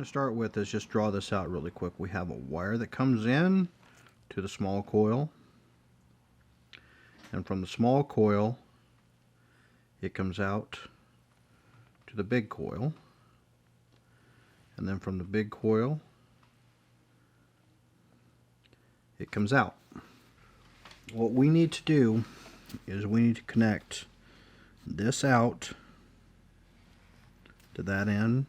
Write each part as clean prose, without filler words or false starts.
going to start with is just draw this out really quick. We have a wire that comes in to the small coil, and from the small coil it comes out to the big coil, and then from the big coil it comes out. What we need to do is we need to connect this out to that end,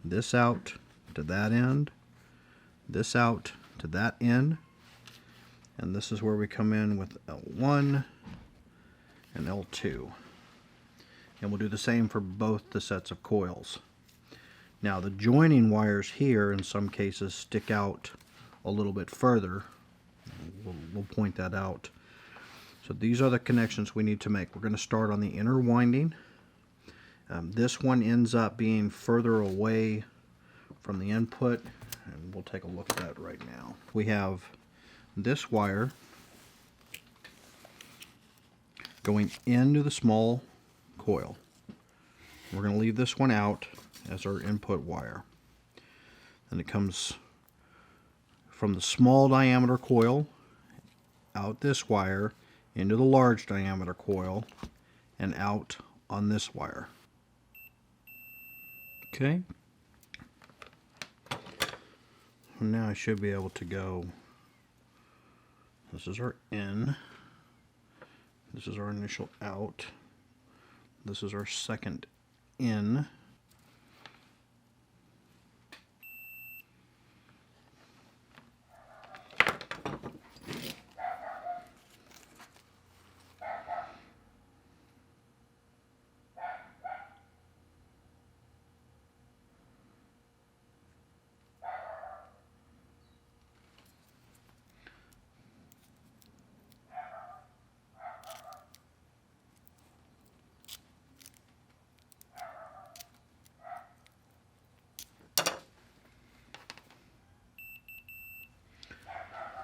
this out to that end, this out to that end, and this is where we come in with L1 and L2. And we'll do the same for both the sets of coils. Now the joining wires here in some cases stick out a little bit further. We'll point that out. So these are the connections we need to make. We're going to start on the inner winding. This one ends up being further away from the input, and we'll take a look at that right now. We have this wire going into the small coil. We're going to leave this one out as our input wire. And it comes from the small diameter coil out this wire into the large diameter coil and out on this wire. Okay. Now I should be able to go. This is our in. This is our initial out. This is our second in.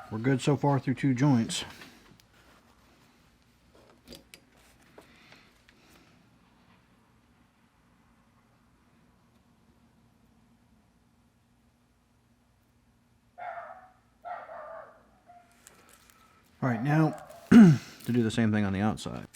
We're good so far through 2 joints. All right, now to do the same thing on the outside.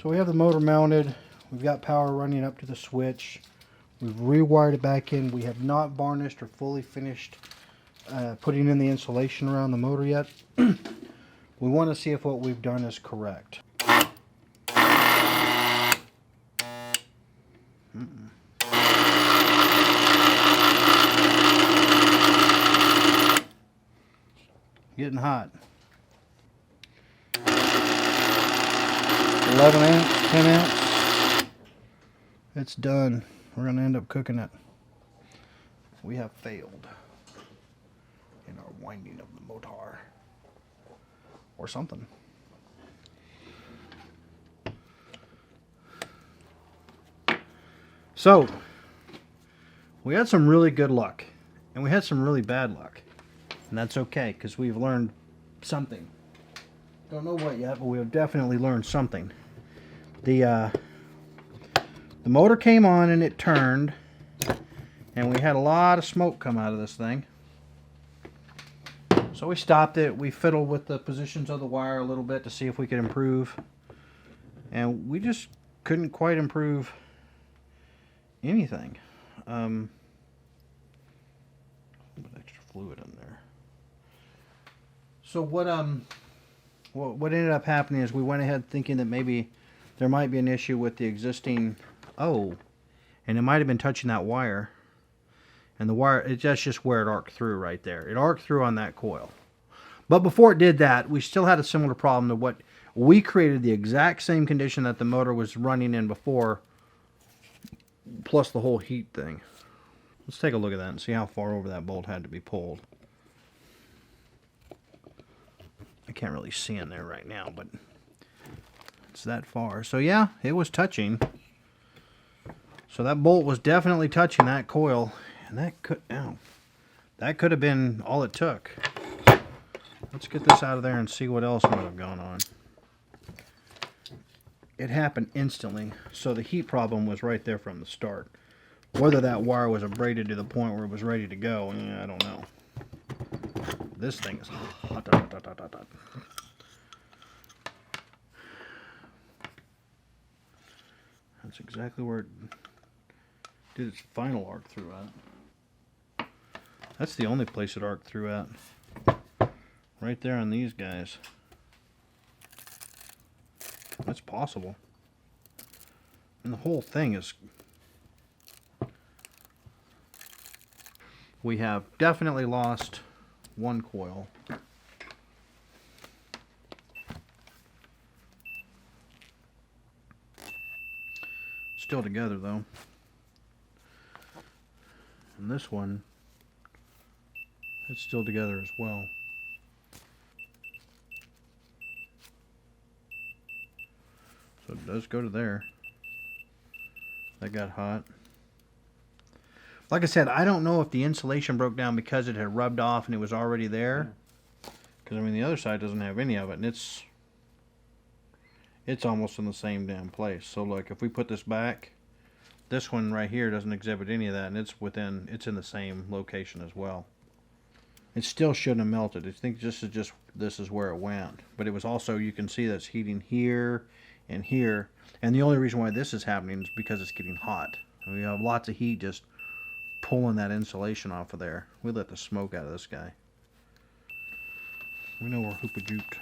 So we have the motor mounted, we've got power running up to the switch, we've rewired it back in. We have not varnished or fully finished putting in the insulation around the motor yet. We want to see if what we've done is correct. Getting hot. 11 amps, 10 amps. It's done. We're going to end up cooking it. We have failed in our winding of the motor. Or something. So, we had some really good luck. And we had some really bad luck. And that's okay, because we've learned something. Don't know what yet, but we have definitely learned something. The motor came on and it turned, and we had a lot of smoke come out of this thing. So we stopped it. We fiddled with the positions of the wire a little bit to see if we could improve, and we just couldn't quite improve anything. A little bit extra fluid in there. So what ended up happening is we went ahead thinking that maybe there might be an issue with the existing, and it might have been touching that wire. And the wire, that's just where it arced through right there. It arced through on that coil. But before it did that, we still had a similar problem to what we created, the exact same condition that the motor was running in before, plus the whole heat thing. Let's take a look at that and see how far over that bolt had to be pulled. I can't really see in there right now, but it's that far. So yeah, it was touching. So that bolt was definitely touching that coil, and that could have been all it took. Let's get this out of there and see what else might have gone on. It happened instantly, so the heat problem was right there from the start. Whether that wire was abraded to the point where it was ready to go, I don't know. This thing is hot. That's exactly where it did its final arc through at. That's the only place it arced through at. Right there on these guys. That's possible. And the whole thing is... We have definitely lost one coil. Still together though. And this one, it's still together as well. So it does go to there. That got hot. Like I said, I don't know if the insulation broke down because it had rubbed off and it was already there. Because I mean the other side doesn't have any of it, and it's almost in the same damn place. So look, if we put this back, this one right here doesn't exhibit any of that, and it's in the same location as well. It still shouldn't have melted. I think this is where it went. But it was also, you can see that's heating here and here. And the only reason why this is happening is because it's getting hot. We have lots of heat just pulling that insulation off of there. We let the smoke out of this guy. We know we're hoopa-jooped.